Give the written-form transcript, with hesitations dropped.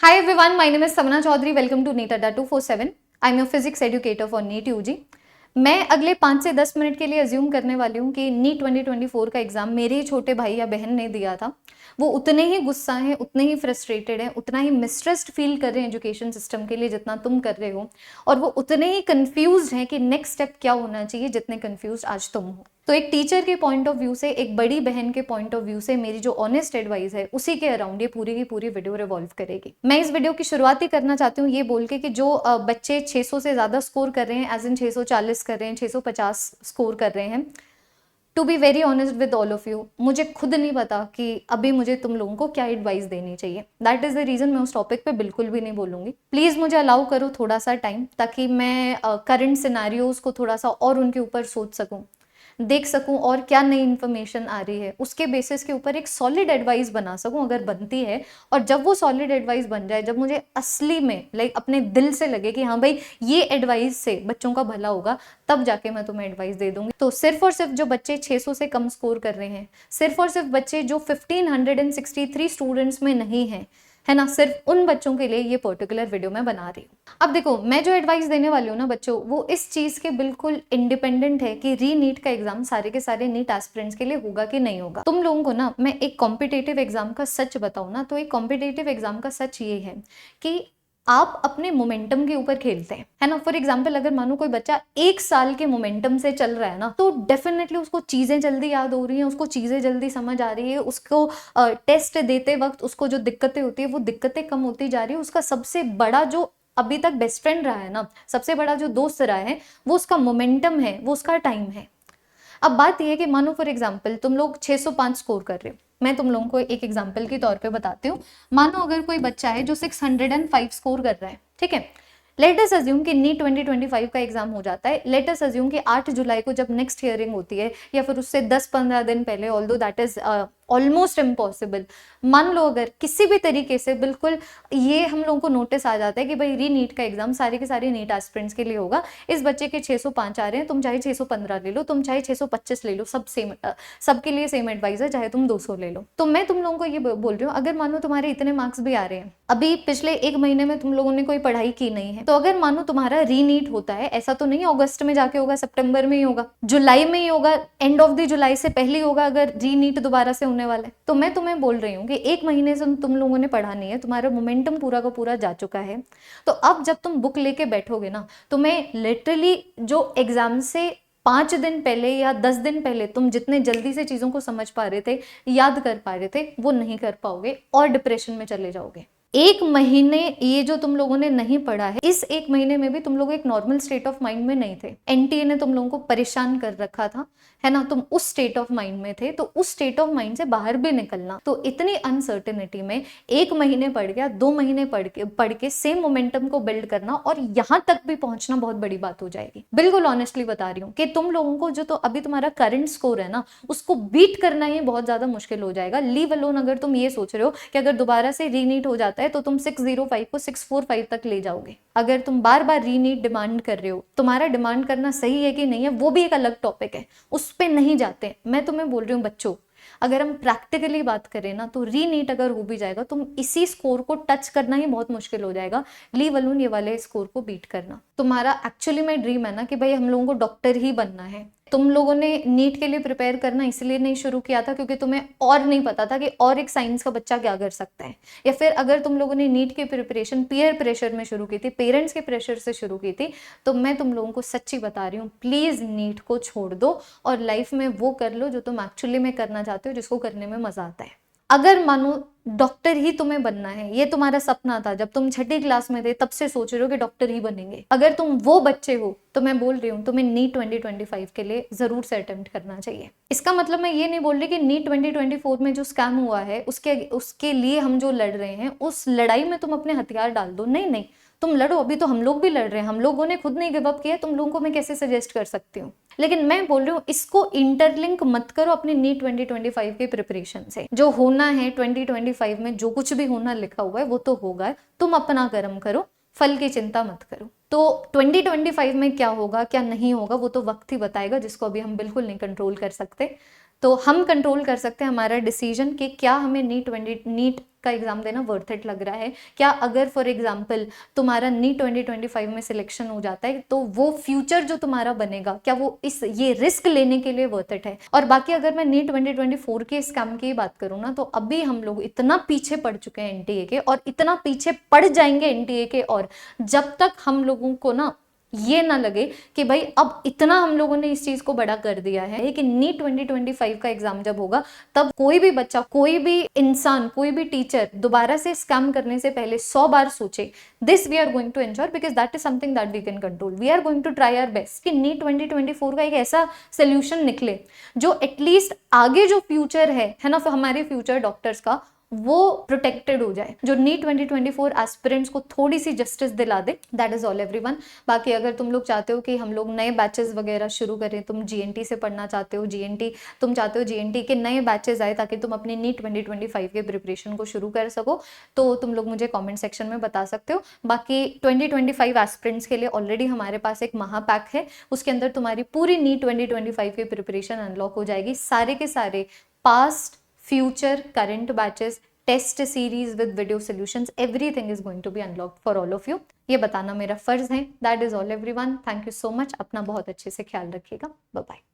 Hi everyone, my name is Samana Chaudhary. Welcome to NEET Adda 247. I'm your physics educator for NEET UG. मैं अगले 5 से 10 minute के लिए assume करने वाली हूँ कि नीट 2024 का एग्जाम मेरे ही छोटे भाई या बहन ने दिया था। वो उतने ही गुस्सा हैं, उतने ही फ्रस्ट्रेटेड हैं, उतना ही मिसट्रस्ट फील कर रहे हैं एजुकेशन सिस्टम के लिए जितना तुम कर रहे हो, और वो उतने ही कंफ्यूज्ड हैं कि नेक्स्ट स्टेप क्या होना चाहिए जितने कंफ्यूज्ड आज तुम हो। तो एक टीचर के पॉइंट ऑफ व्यू से, एक बड़ी बहन के पॉइंट ऑफ व्यू से मेरी जो ऑनेस्ट एडवाइस है उसी के अराउंड ये पूरी की पूरी वीडियो रिवॉल्व करेगी। मैं इस वीडियो की शुरुआत ही करना चाहती हूँ ये बोल के कि जो बच्चे 600 से ज्यादा स्कोर कर रहे हैं, एज इन 640 कर रहे हैं, 650 स्कोर कर रहे हैं, to be very honest with all of you, मुझे खुद नहीं पता कि अभी मुझे तुम लोगों को क्या एडवाइस देनी चाहिए। दैट इज द रीजन मैं उस टॉपिक पे बिल्कुल भी नहीं बोलूंगी। प्लीज मुझे अलाउ करो थोड़ा सा टाइम, ताकि मैं करंट सिनेरियोज को थोड़ा सा और उनके ऊपर सोच सकूं, देख सकूं और क्या नई इन्फॉर्मेशन आ रही है, उसके बेसिस के ऊपर एक सॉलिड एडवाइस बना सकूं अगर बनती है। और जब वो सॉलिड एडवाइस बन जाए, जब मुझे असली में लाइक अपने दिल से लगे कि हाँ भाई ये एडवाइस से बच्चों का भला होगा, तब जाके मैं तुम्हें एडवाइस दे दूंगी। तो सिर्फ और सिर्फ जो बच्चे 600 से कम स्कोर कर रहे हैं, सिर्फ और सिर्फ बच्चे जो 1563 स्टूडेंट्स में नहीं है, है ना, सिर्फ उन बच्चों के लिए ये पर्टिकुलर वीडियो मैं बना रही हूँ। अब देखो, मैं जो एडवाइस देने वाली हूँ ना बच्चों, वो इस चीज के बिल्कुल इंडिपेंडेंट है कि री नीट का एग्जाम सारे के सारे नीट एस्पिरेंट्स के लिए होगा कि नहीं होगा। तुम लोगों को ना मैं एक कॉम्पिटेटिव एग्जाम का सच बताऊँ ना, तो एक कॉम्पिटेटिव एग्जाम का सच ये है कि आप अपने मोमेंटम के ऊपर खेलते हैं, है ना। फॉर एग्जाम्पल, अगर मानो कोई बच्चा 1 साल के मोमेंटम से चल रहा है ना, तो डेफिनेटली उसको चीजें जल्दी याद हो रही हैं, उसको चीजें जल्दी समझ आ रही है, उसको टेस्ट देते वक्त उसको जो दिक्कतें होती है वो दिक्कतें कम होती जा रही है। उसका सबसे बड़ा जो अभी तक बेस्ट फ्रेंड रहा है ना, सबसे बड़ा जो दोस्त रहा है, वो उसका मोमेंटम है, वो उसका टाइम है। अब बात यह है कि मानो फॉर एग्जाम्पल तुम लोग 605 स्कोर कर रहे हो। मैं तुम लोगों को एक एग्जाम्पल के तौर पे बताती हूँ। मानो अगर कोई बच्चा है जो 605 स्कोर कर रहा है, ठीक है। लेट अस अज्यूम कि नीट 2025 का एग्जाम हो जाता है। लेट अस अज्यूम कि 8 जुलाई को जब नेक्स्ट हियरिंग होती है, या फिर उससे 10-15 दिन पहले, although that is almost impossible. मान लो अगर किसी भी तरीके से बिल्कुल ये हम लोगों को नोटिस आ जाता है कि भाई री नीट का एग्जाम सारे के सारे नीट एस्पिरेंट्स के लिए होगा, इस बच्चे के 605 आ रहे हैं, तुम चाहे 615 ले लो, तुम चाहे 625 ले लो, सब सेम, सबके लिए सेम एडवाइस है, चाहे तुम 200 ले लो। तो मैं तुम लोगों को ये बोल रही हूँ, अगर मानो तुम्हारे इतने मार्क्स भी आ रहे हैं, अभी पिछले 1 महीने में तुम लोगों ने कोई पढ़ाई की नहीं है, तो अगर मानो तुम्हारा री नीट होता है, ऐसा तो नहीं अगस्त में जाके होगा, सितंबर में ही होगा, जुलाई में ही होगा, एंड ऑफ द जुलाई से पहले होगा अगर री नीट दोबारा से होने वाला है, तो मैं तुम्हें बोल रही हूँ कि 1 महीने से तुम लोगों ने पढ़ा नहीं है, तुम्हारा मोमेंटम पूरा का पूरा जा चुका है। तो अब जब तुम बुक लेके बैठोगे ना, तो मैं लिटरली जो एग्जाम से 5 दिन पहले या 10 दिन पहले तुम जितने जल्दी से चीजों को समझ पा रहे थे, याद कर पा रहे थे, वो नहीं कर पाओगे और डिप्रेशन में चले जाओगे। 1 महीने ये जो तुम लोगों ने नहीं पढ़ा है, इस 1 महीने में भी तुम लोग एक नॉर्मल स्टेट ऑफ माइंड में नहीं थे। एनटीए ने तुम लोगों को परेशान कर रखा था, है ना, तुम उस स्टेट ऑफ माइंड में थे। तो उस स्टेट ऑफ माइंड से बाहर भी निकलना, तो इतनी अनसर्टेनिटी में 1 महीने पढ़ गया, 2 महीने पढ़ के सेम मोमेंटम को बिल्ड करना और यहां तक भी पहुंचना बहुत बड़ी बात हो जाएगी। बिल्कुल ऑनेस्टली बता रही हूँ कि तुम लोगों को जो तो अभी तुम्हारा करंट स्कोर है ना, उसको बीट करना ही बहुत ज्यादा मुश्किल हो जाएगा। लीव अलोन अगर तुम ये सोच रहे हो कि अगर दोबारा से रीनीट हो जाता है तो तुम 605 को 645 तक ले जाओगे। अगर तुम बार बार रीनीट डिमांड कर रहे हो, तुम्हारा डिमांड करना सही है कि नहीं है वो भी एक अलग टॉपिक है, उस पे नहीं जाते। मैं तुम्हें बोल रही हूँ बच्चों, अगर हम प्रैक्टिकली बात करें ना, तो री नीट अगर हो भी जाएगा, तुम इसी स्कोर को टच करना ही बहुत मुश्किल हो जाएगा। लीव अलोन ये वाले स्कोर को बीट करना। तुम्हारा एक्चुअली में ड्रीम है ना कि भाई हम लोगों को डॉक्टर ही बनना है। तुम लोगों ने नीट के लिए प्रिपेयर करना इसलिए नहीं शुरू किया था क्योंकि तुम्हें और नहीं पता था कि और एक साइंस का बच्चा क्या कर सकता है, या फिर अगर तुम लोगों ने नीट की प्रिपरेशन पीयर प्रेशर में शुरू की थी, पेरेंट्स के प्रेशर से शुरू की थी, तो मैं तुम लोगों को सच्ची बता रही हूँ, प्लीज नीट को छोड़ दो और लाइफ में वो कर लो जो तुम एक्चुअली में करना चाहते हो, जिसको करने में मजा आता है। अगर मानो डॉक्टर ही तुम्हें बनना है, ये तुम्हारा सपना था, जब तुम 6ठी क्लास में थे तब से सोच रहे हो कि डॉक्टर ही बनेंगे, अगर तुम वो बच्चे हो, तो मैं बोल रही हूँ तुम्हें नीट 2025 के लिए जरूर से अटेम्प्ट करना चाहिए। इसका मतलब मैं ये नहीं बोल रही कि नीट 2024 में जो स्कैम हुआ है उसके लिए हम जो लड़ रहे हैं, उस लड़ाई में तुम अपने हथियार डाल दो। नहीं नहीं, तुम लड़ो, अभी तो हम लोग भी लड़ रहे हैं, हम लोगों ने खुद नहीं गिव अप किया, तुम लोगों को मैं कैसे सजेस्ट कर सकती हूँ। लेकिन मैं बोल रही हूँ इसको इंटरलिंक मत करो अपनी नीट 2025 के प्रिपरेशन से। जो होना है 2025 में, जो कुछ भी होना लिखा हुआ है वो तो होगा, तुम अपना कर्म करो, फल की चिंता मत करो। तो 2025 में क्या होगा क्या नहीं होगा वो तो वक्त ही बताएगा, जिसको अभी हम बिल्कुल नहीं कंट्रोल कर सकते। तो हम कंट्रोल कर सकते हैं हमारा डिसीजन कि क्या हमें नीट का एग्जाम देना वर्थ इट लग रहा है? क्या अगर फॉर एग्जाम्पल तुम्हारा नीट 2025 में सिलेक्शन हो जाता है तो वो फ्यूचर जो तुम्हारा बनेगा, क्या वो ये रिस्क लेने के लिए वर्थ इट है? और बाकी अगर मैं नीट 2024 के स्कैम की बात करूँ ना, तो अभी हम लोग इतना पीछे पड़ चुके हैं एनटीए के, और इतना पीछे पड़ जाएंगे एनटीए के, और जब तक हम लोगों को ना ये ना लगे कि भाई अब इतना हम लोगों ने इस चीज को बड़ा कर दिया है कि नीट 2025 का एग्जाम जब होगा तब कोई भी बच्चा, कोई भी इंसान, कोई भी टीचर दोबारा से स्कैम करने से पहले 100 बार सोचे। This we are going to ensure, because that is something that we can control. We are going to try our best कि नीट 2024 का एक ऐसा सोल्यूशन निकले जो एटलीस्ट आगे जो फ्यूचर है ना, हमारे फ्यूचर डॉक्टर्स का, वो प्रोटेक्टेड हो जाए, जो नीट 2024 एस्पिरेंट्स को थोड़ी सी जस्टिस दिला दे। That is all everyone. बाकी अगर तुम लोग चाहते हो कि हम लोग नए बैचेस वगैरह शुरू करें, तुम जीएनटी से पढ़ना चाहते हो, तुम चाहते हो जीएनटी के नए बैचेस आए ताकि तुम अपनी नीट 2025 के प्रिपरेशन को शुरू कर सको, तो तुम लोग मुझे कॉमेंट सेक्शन में बता सकते हो। बाकी 2025 एस्पिरेंट्स के लिए ऑलरेडी हमारे पास एक महापैक है, उसके अंदर तुम्हारी पूरी नीट 2025 की प्रिपरेशन अनलॉक हो जाएगी। सारे के सारे past, future, current batches, test series with video solutions, everything is going to be unlocked for all of you. ये बताना मेरा फर्ज है। That is all everyone. Thank you so much. अपना बहुत अच्छे से ख्याल रखिएगा। Bye bye.